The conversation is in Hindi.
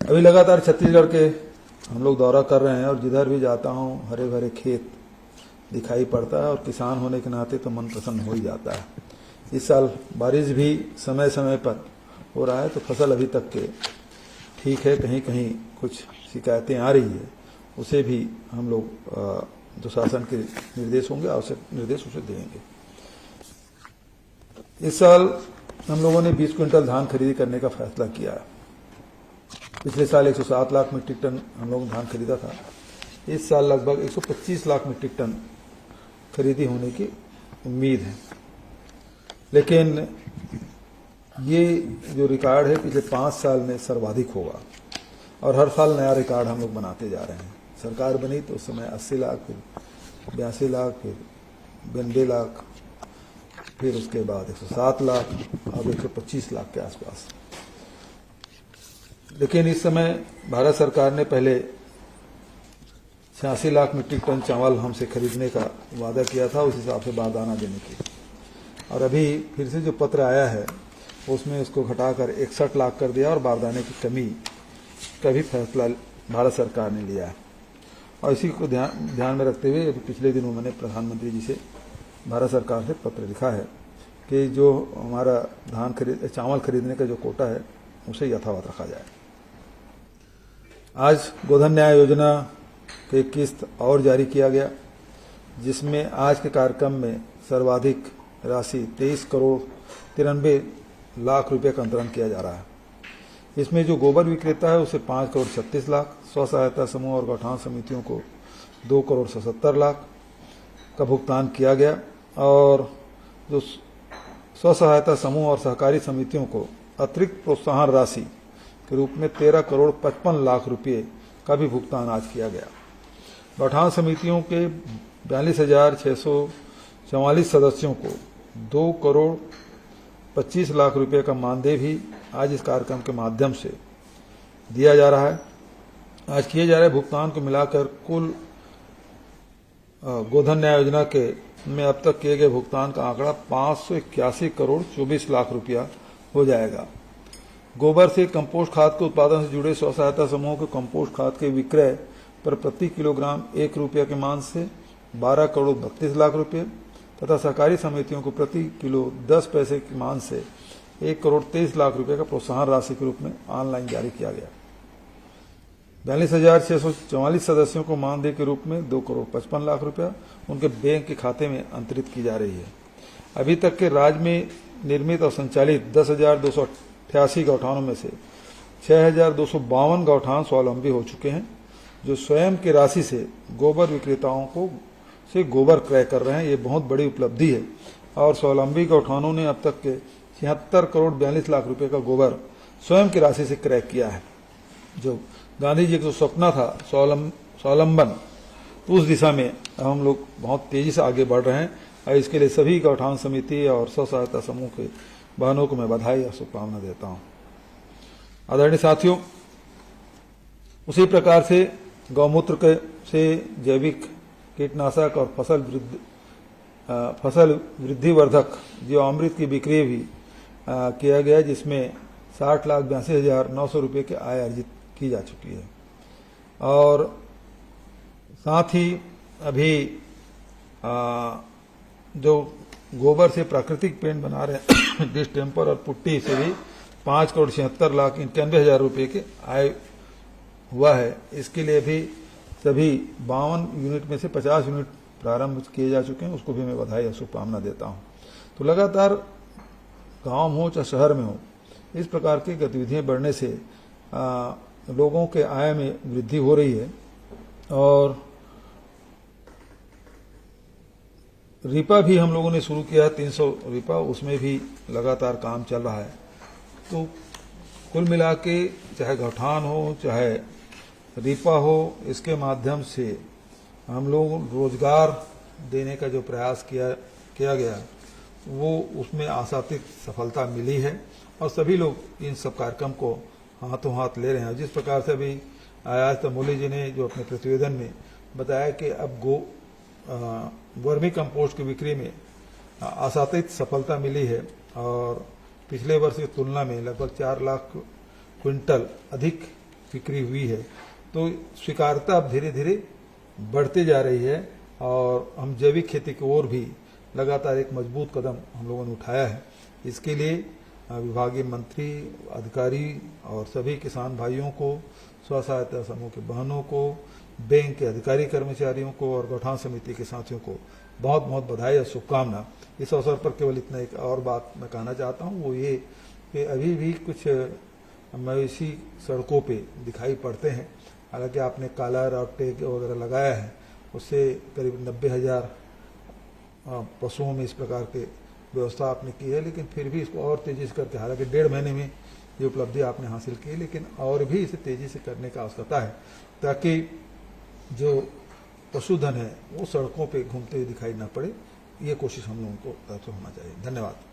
अभी लगातार छत्तीसगढ़ के हम लोग दौरा कर रहे हैं और जिधर भी जाता हूँ हरे भरे खेत दिखाई पड़ता है और किसान होने के नाते तो मन प्रसन्न हो ही जाता है। इस साल बारिश भी समय समय पर हो रहा है तो फसल अभी तक के ठीक है, कहीं कहीं कुछ शिकायतें आ रही है, उसे भी हम लोग जो शासन के निर्देश होंगे आवश्यक निर्देश उसे देंगे। इस साल हम लोगों ने 20 क्विंटल धान खरीदी करने का फैसला किया है। पिछले साल 107 लाख मीट्रिक टन हम लोगों ने धान खरीदा था। इस साल लगभग 125 लाख मीट्रिक टन खरीदी होने की उम्मीद है। लेकिन ये जो रिकॉर्ड है पिछले 5 साल में सर्वाधिक होगा और हर साल नया रिकॉर्ड हम लोग बनाते जा रहे हैं। सरकार बनी तो उस समय 80 लाख, फिर 82 लाख, फिर 92 लाख, फिर उसके बाद 107 लाख, अब 125 लाख के आसपास। लेकिन इस समय भारत सरकार ने पहले 86 लाख मीट्रिक टन चावल हमसे खरीदने का वादा किया था, उस हिसाब से बारदाना देने की, और अभी फिर से जो पत्र आया है उसमें उसको घटाकर 61 लाख कर दिया और बारदाने की कमी का भी फैसला भारत सरकार ने लिया है। और इसी को ध्यान में रखते हुए अभी पिछले दिनों मैंने प्रधानमंत्री जी से भारत सरकार से पत्र लिखा है कि जो हमारा चावल खरीदने का जो कोटा है उसे यथावत रखा जाए। आज गोधन न्याय योजना की किस्त और जारी किया गया, जिसमें आज के कार्यक्रम में सर्वाधिक राशि 23 करोड़ 93 लाख रुपए का अंतरण किया जा रहा है। इसमें जो गोबर विक्रेता है उसे 5 करोड़ 36 लाख, स्व सहायता समूह और गौठान समितियों को 2 करोड़ 77 लाख का भुगतान किया गया और जो स्व सहायता समूह और सहकारी समितियों को अतिरिक्त प्रोत्साहन राशि के रूप में 13 करोड़ 55 लाख रुपये का भी भुगतान आज किया गया। गौठान समितियों के 42,644 सदस्यों को 2 करोड़ 25 लाख रुपए का मानदेय भी आज इस कार्यक्रम के माध्यम से दिया जा रहा है। आज किए जा रहे भुगतान को मिलाकर कुल गोधन न्याय योजना के में अब तक किए गए भुगतान का आंकड़ा 581 करोड़ 24 लाख रुपया हो जाएगा। गोबर से कंपोस्ट खाद के उत्पादन से जुड़े स्व सहायता समूहों के कंपोस्ट खाद के विक्रय पर प्रति किलोग्राम 1 रुपया के मान से 12 करोड़ 32 लाख रुपये तथा सहकारी समितियों को प्रति किलो 10 पैसे के मान से 1 करोड़ 23 लाख रुपए का प्रोत्साहन राशि के रूप में ऑनलाइन जारी किया गया। 42,644 सदस्यों को मानदेय के रूप में 2 करोड़ 55 लाख रुपया उनके बैंक के खाते में अंतरित की जा रही है। अभी तक के राज्य में निर्मित और संचालित 10,288 गौठानों में से 6,252 गौठान स्वावलंबी हो चुके हैं, जो स्वयं की राशि से गोबर विक्रेताओं को से गोबर क्रय कर रहे हैं। ये बहुत बड़ी उपलब्धि है और स्वावलंबी गौठानों ने अब तक के 76 करोड़ 42 लाख रुपए का गोबर स्वयं की राशि से क्रय किया है। जो गांधी जी का जो सपना था स्वावलंबन, तो उस दिशा में हम लोग बहुत तेजी से आगे बढ़ रहे हैं और इसके लिए सभी गौठान समिति और स्व सहायता समूह के बहनों को मैं बधाई और शुभकामना देता हूं। आदरणीय साथियों, उसी प्रकार से गौमूत्र से जैविक कीटनाशक और फसल वृद्धिवर्धक जीवामृत की बिक्री भी किया गया, जिसमें 60,82,900 रुपये की आय अर्जित की जा चुकी है। और साथ ही अभी जो गोबर से प्राकृतिक पेंट बना रहे हैं डिस्टेम्पर और पुट्टी से भी 5 करोड़ 76 लाख 91,000 रुपये की आय हुआ है। इसके लिए भी सभी 52 यूनिट में से 50 यूनिट प्रारंभ किए जा चुके हैं, उसको भी मैं बधाई और शुभकामना देता हूं। तो लगातार गांव हो चाहे शहर में हो, इस प्रकार की गतिविधियां बढ़ने से लोगों के आय में वृद्धि हो रही है। और रिपा भी हम लोगों ने शुरू किया है, 300 रिपा, उसमें भी लगातार काम चल रहा है। तो कुल मिला के चाहे गौठान हो चाहे रिपा हो, इसके माध्यम से हम लोग रोजगार देने का जो प्रयास किया गया वो उसमें आशातीत सफलता मिली है और सभी लोग इन सब कार्यक्रम को हाथों हाथ ले रहे हैं। जिस प्रकार से अभी आयाज तमोली जी ने जो अपने प्रतिवेदन में बताया कि अब वर्मी कंपोस्ट की बिक्री में आशातीत सफलता मिली है और पिछले वर्ष की तुलना में लगभग 4 लाख क्विंटल अधिक फिक्री हुई है। तो स्वीकार्यता अब धीरे धीरे बढ़ती जा रही है और हम जैविक खेती की ओर भी लगातार एक मजबूत कदम हम लोगों ने उठाया है। इसके लिए विभागीय मंत्री, अधिकारी और सभी किसान भाइयों को, स्व सहायता समूह के बहनों को, बैंक के अधिकारी कर्मचारियों को और गौठान समिति के साथियों को बहुत बहुत बधाई और शुभकामना। इस अवसर पर केवल इतना एक और बात मैं कहना चाहता हूँ, वो ये कि अभी भी कुछ मवेशी सड़कों पे दिखाई पड़ते हैं। हालांकि आपने कालर और टैग वगैरह लगाया है, उससे करीब 90,000 पशुओं में इस प्रकार के व्यवस्था आपने की है, लेकिन फिर भी इसको और तेजी से करके, हालांकि 1.5 महीने में ये उपलब्धि आपने हासिल की, लेकिन और भी इसे तेजी से करने का आवश्यकता है ताकि जो पशुधन है वो सड़कों पे घूमते हुए दिखाई न पड़े। ये कोशिश हम लोगों को होना चाहिए। धन्यवाद।